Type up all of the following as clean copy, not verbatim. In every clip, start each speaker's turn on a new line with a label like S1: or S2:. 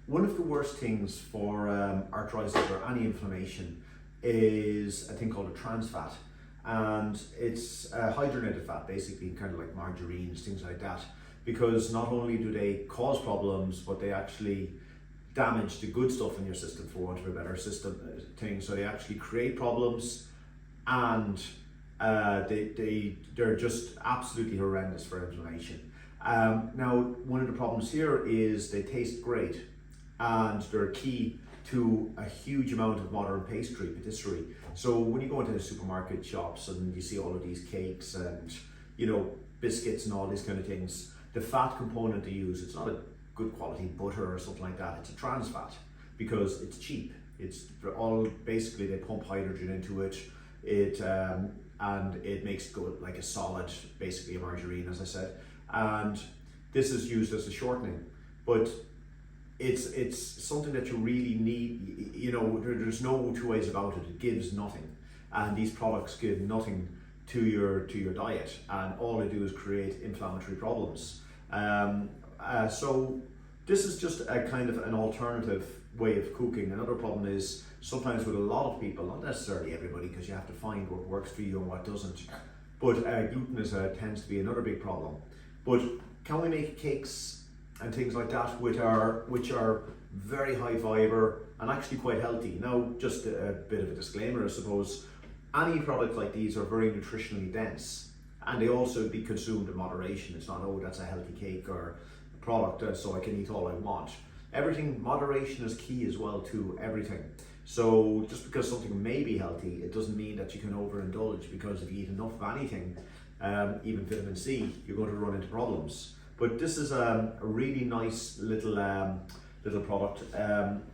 S1: one of the worst things for arthritis or any inflammation is a thing called a trans fat. And it's a hydrogenated fat, basically, kind of like margarines, things like that. Because not only do they cause problems, but they actually damage the good stuff in your system, for want of a better thing. So they actually create problems, and they're just absolutely horrendous for inflammation. Now, one of the problems here is they taste great, and they're key to a huge amount of modern pastry, patisserie. So when you go into the supermarket shops and you see all of these cakes and, you know, biscuits and all these kind of things, the fat component they use, it's not a good quality butter or something like that. It's a trans fat because it's cheap. It's all, basically they pump hydrogen into it. And it makes good, like a solid, basically a margarine, as I said. And this is used as a shortening, but it's something that you really need. You know, there's no two ways about it. It gives nothing, and these products give nothing to your diet, and all they do is create inflammatory problems. So this is just a kind of an alternative way of cooking. Another problem is sometimes with a lot of people, not necessarily everybody, because you have to find what works for you and what doesn't, but gluten tends to be another big problem. But can we make cakes and things like that which are very high fiber and actually quite healthy? Now, just a bit of a disclaimer, I suppose. Any product like these are very nutritionally dense, and they also be consumed in moderation. It's not, oh, that's a healthy cake or a product, so I can eat all I want. Everything, moderation is key as well to everything. So just because something may be healthy, it doesn't mean that you can overindulge, because if you eat enough of anything, even vitamin C, you're going to run into problems. But this is a really nice little product,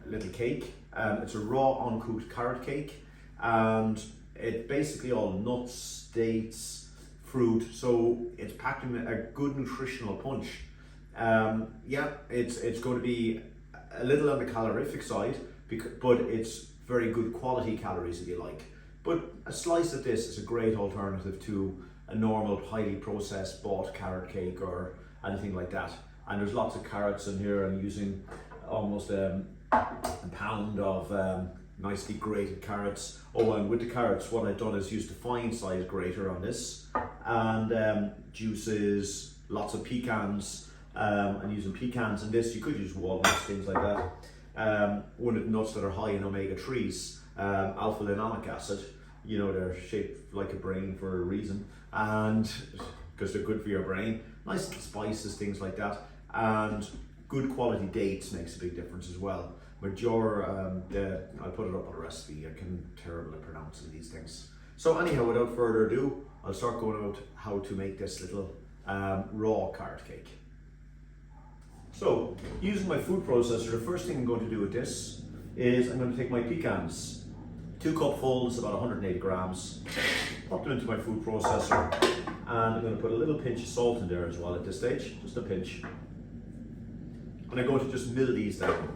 S1: little cake. It's a raw uncooked carrot cake, and it's basically all nuts, dates, fruit. So it's packed in a good nutritional punch. Yeah, it's going to be a little on the calorific side, but it's very good quality calories if you like. But a slice of this is a great alternative to a normal highly processed bought carrot cake or anything like that. And there's lots of carrots in here. I'm using almost a pound of nicely grated carrots. Oh, and with the carrots, what I've done is used a fine size grater on this, and juices, lots of pecans. I'm using pecans in this. You could use walnuts, things like that. One of the nuts that are high in omega-3s, alpha-linolic acid. You know, they're shaped like a brain for a reason, and because they're good for your brain. Nice spices, things like that, and good quality dates makes a big difference as well. But I'll put it up on a recipe. I can terribly pronounce these things. So anyhow, without further ado, I'll start going out how to make this little raw carrot cake. So, using my food processor, the first thing I'm going to do with this is I'm going to take my pecans, 2 cupfuls, about 180 grams, pop them into my food processor, and I'm going to put a little pinch of salt in there as well at this stage, just a pinch. And I'm going to just mill these down.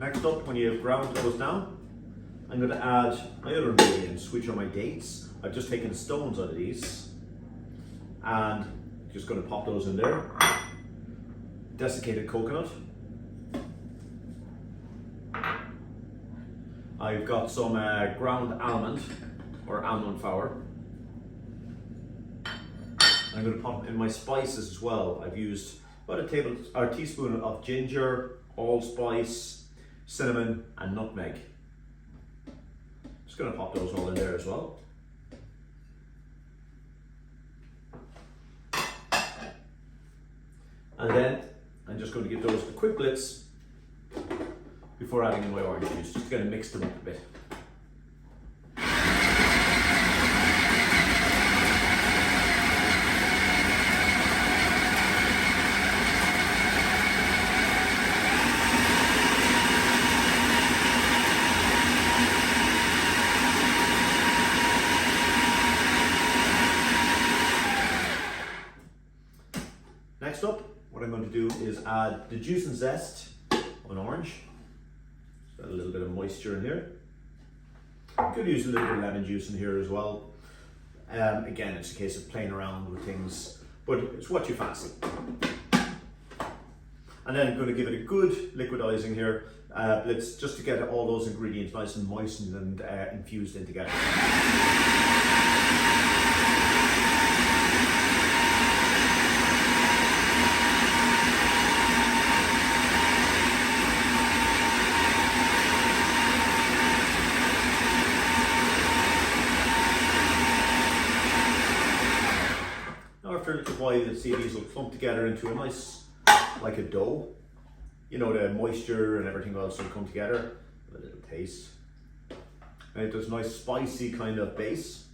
S1: Next up, when you have ground those down, I'm going to add my other ingredients, which are my dates. I've just taken stones out of these, and just going to pop those in there. Desiccated coconut. I've got some ground almond, or almond flour. I'm going to pop in my spices as well. I've used about a teaspoon of ginger, allspice, cinnamon, and nutmeg. Just going to pop those all in there as well. And then I'm just going to give those a quick blitz before adding in my orange juice, just to kind of mix them up a bit. Next up, what I'm going to do is add the juice and zest an orange. Got a little bit of moisture in here. You could use a little bit of lemon juice in here as well. Again, it's a case of playing around with things, but it's what you fancy. And then I'm going to give it a good liquidizing here. Let's just to get all those ingredients nice and moistened and infused in together. After a little while, you'll see these will clump together into a nice, like a dough. You know, the moisture and everything else will come together. A little taste. And it does a nice spicy kind of base.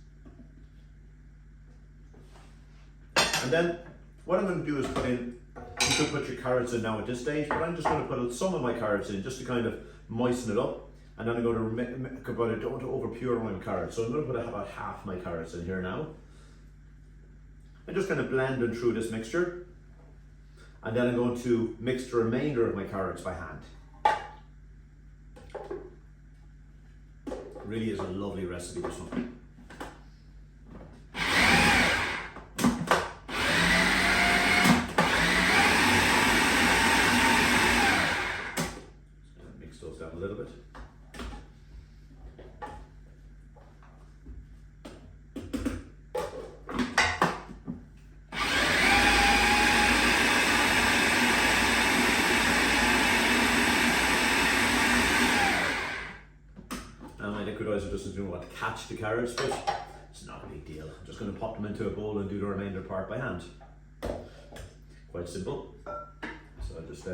S1: And then what I'm going to do is put in, you could put your carrots in now at this stage, but I'm just going to put some of my carrots in just to kind of moisten it up. And then I'm going to, don't want to over purify my carrots. So I'm going to put about half my carrots in here now. I'm just kind of blending through this mixture, and then I'm going to mix the remainder of my carrots by hand. It really is a lovely recipe, this one. Just mix those down a little bit. Liquidizer doesn't know what to catch the carrots, but it's not a big deal. I'm just going to pop them into a bowl and do the remainder part by hand. Quite simple. So I'll just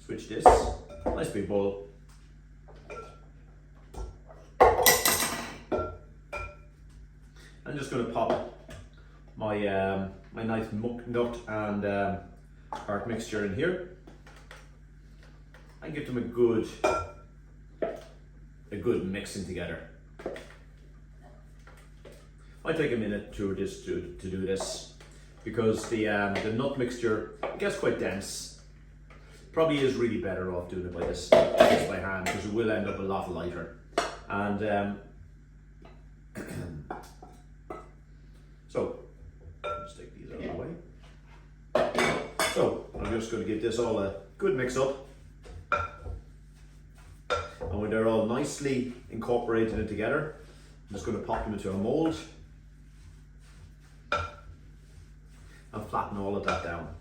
S1: switch this. Nice big bowl. I'm just going to pop my my nice muck nut and heart mixture in here. And give them a good mixing together. I take a minute to do this because the nut mixture, it gets quite dense. Probably is really better off doing it by this by hand, because it will end up a lot lighter. And so let's take these out of the way. So I'm just going to give this all a good mix up. And when they're all nicely incorporated in together, I'm just going to pop them into a mold and flatten all of that down.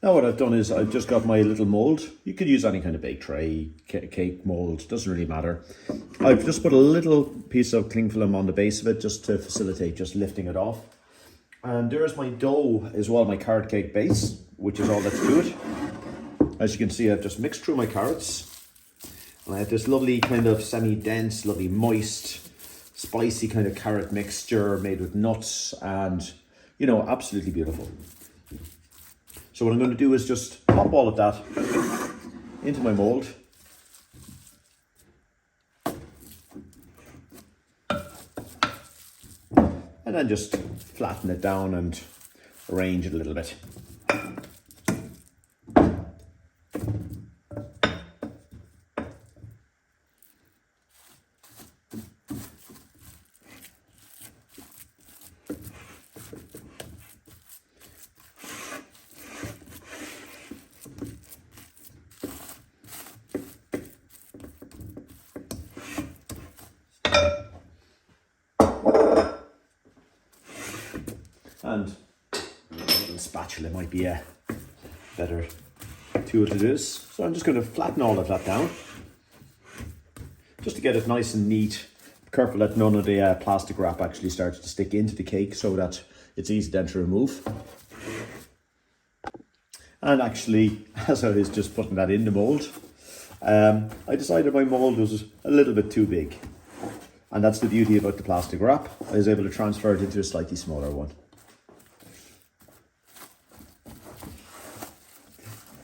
S1: Now what I've done is I've just got my little mold. You could use any kind of bake tray, cake mold, doesn't really matter. I've just put a little piece of cling film on the base of it just to facilitate just lifting it off. And there's my dough as well, my carrot cake base, which is all that's to it. As you can see, I've just mixed through my carrots. And I have this lovely kind of semi-dense, lovely moist, spicy kind of carrot mixture made with nuts and, you know, absolutely beautiful. So what I'm going to do is just pop all of that into my mold. And then just flatten it down and arrange it a little bit. And a little spatula might be a better tool to do this. So I'm just going to flatten all of that down, just to get it nice and neat. Be careful that none of the plastic wrap actually starts to stick into the cake, so that it's easy then to remove. And actually, as I was just putting that in the mold, I decided my mold was a little bit too big. And that's the beauty about the plastic wrap. I was able to transfer it into a slightly smaller one.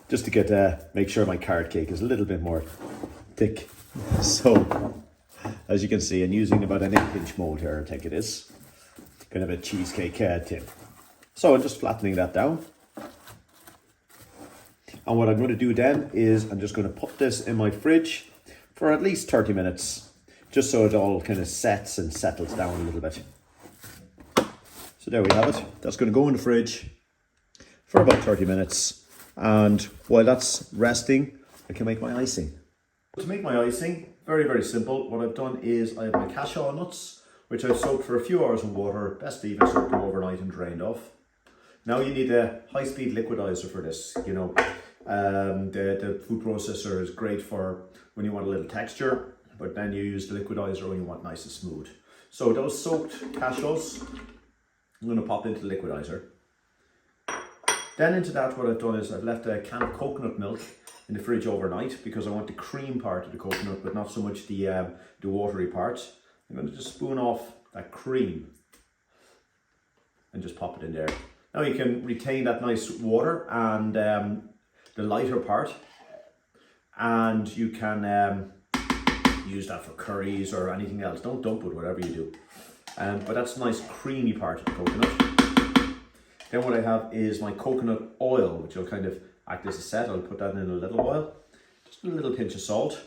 S1: Just to get make sure my carrot cake is a little bit more thick. So, as you can see, I'm using about an 1-inch mold here, I think it is. kind of a cheesecake tin. So I'm just flattening that down. And what I'm going to do then is I'm just going to put this in my fridge for at least 30 minutes, just so it all kind of sets and settles down a little bit. So there we have it. That's going to go in the fridge for about 30 minutes. And while that's resting, I can make my icing. To make my icing, very, very simple. What I've done is I have my cashew nuts, which I've soaked for a few hours in water. Best to even soak them overnight and drained off. Now you need a high-speed liquidizer for this. You know, the food processor is great for when you want a little texture, but then you use the liquidizer when you want nice and smooth. So those soaked cashews, I'm going to pop into the liquidizer. Then into that, what I've done is I've left a can of coconut milk in the fridge overnight because I want the cream part of the coconut, but not so much the watery part. I'm going to just spoon off that cream and just pop it in there. Now you can retain that nice water and the lighter part, and you can use that for curries or anything else. Don't dump it, whatever you do. But that's a nice creamy part of the coconut. Then what I have is my coconut oil, which will kind of act as a set. I'll put that in a little oil. Just a little pinch of salt.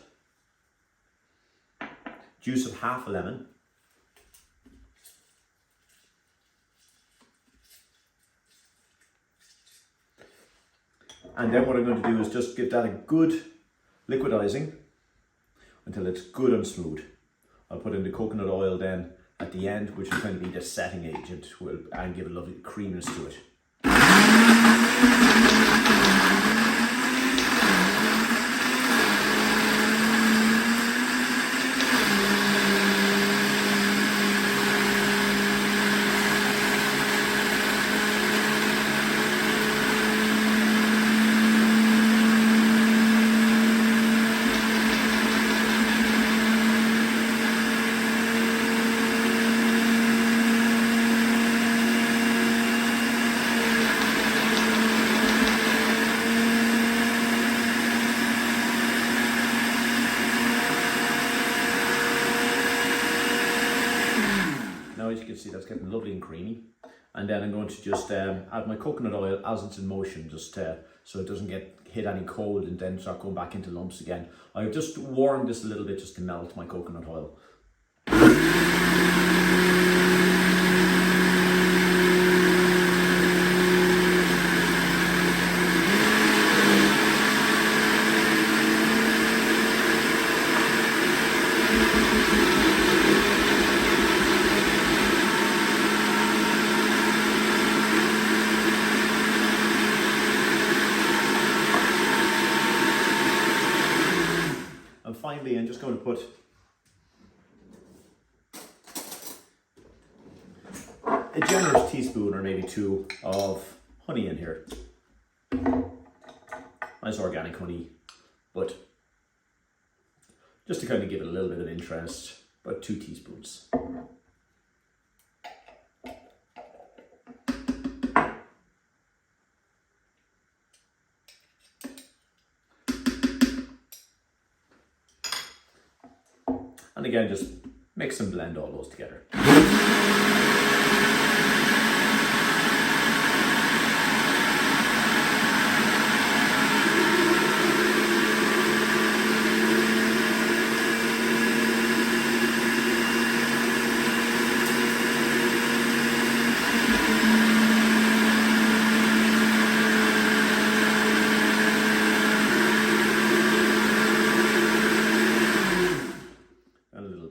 S1: Juice of half a lemon. And then what I'm going to do is just give that a good liquidizing until it's good and smooth. I'll put in the coconut oil then at the end, which will kind of be the setting agent and give a lovely creaminess to it. As you can see, that's getting lovely and creamy. And then I'm going to just add my coconut oil as it's in motion, just so it doesn't hit any cold and then start going back into lumps again. I've just warmed this a little bit just to melt my coconut oil. Finally, I'm just going to put a generous teaspoon or maybe two of honey in here. Nice organic honey, but just to kind of give it a little bit of interest, about 2 teaspoons. And again, just mix and blend all those together.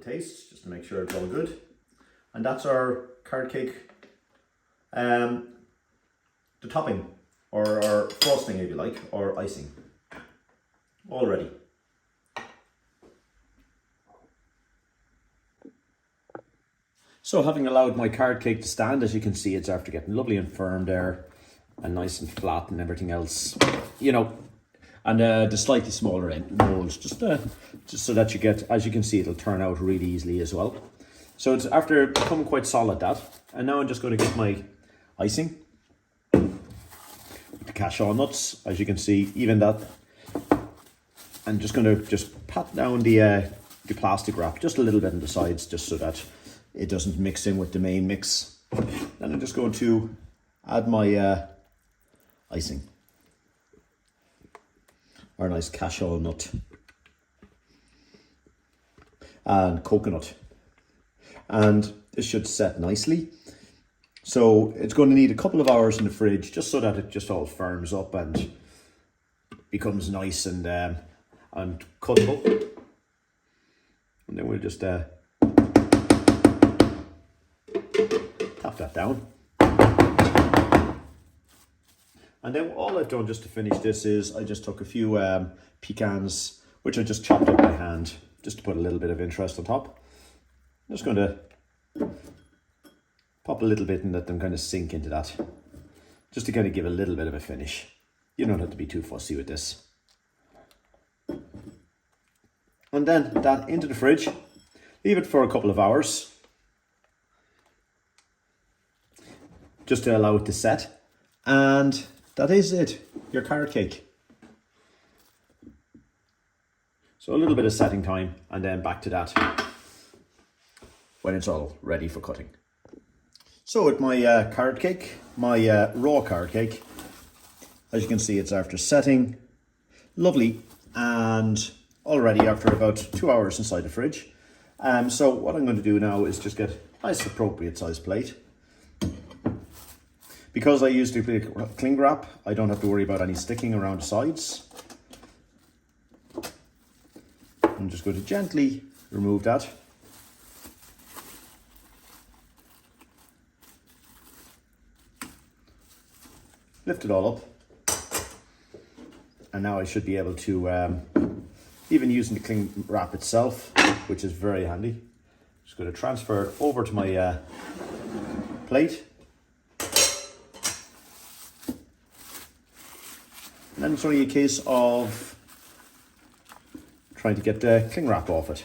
S1: Taste just to make sure it's all good, and that's our carrot cake, the topping or frosting if you like, or icing, all ready. So having allowed my carrot cake to stand, as you can see, it's after getting lovely and firm there and nice and flat and everything else, you know. And the slightly smaller end molds, just so that you get, as you can see, it'll turn out really easily as well. So it's after becoming quite solid, that. And now I'm just going to get my icing. The cashew nuts, as you can see, even that. I'm just going to pat down the plastic wrap just a little bit on the sides, just so that it doesn't mix in with the main mix. Then I'm just going to add my icing. Our nice cashew nut. And coconut. And this should set nicely. So it's going to need a couple of hours in the fridge just so that it just all firms up and becomes nice and cuttable. And then we'll just tap that down. And then all I've done just to finish this is I just took a few pecans, which I just chopped up by hand, just to put a little bit of interest on top. I'm just going to pop a little bit and let them kind of sink into that, just to kind of give a little bit of a finish. You don't have to be too fussy with this. And then that into the fridge, leave it for a couple of hours, just to allow it to set. And that is it, your carrot cake. So a little bit of setting time and then back to that when it's all ready for cutting. So with my carrot cake, my raw carrot cake, as you can see, it's after setting, lovely, and already after about 2 hours inside the fridge. So what I'm going to do now is just get a nice appropriate size plate. Because I used the cling wrap, I don't have to worry about any sticking around the sides. I'm just going to gently remove that. Lift it all up. And now I should be able to, even using the cling wrap itself, which is very handy, just going to transfer it over to my plate. And then it's only a case of trying to get the cling wrap off it.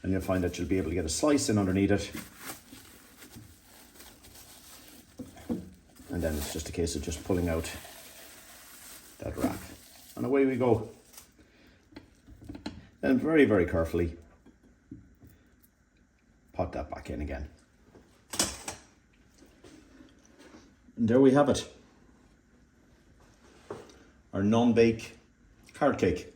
S1: And you'll find that you'll be able to get a slice in underneath it. And then it's just a case of just pulling out that wrap. And away we go. Then very, very carefully put that back in again. And there we have it. Our non-bake carrot cake.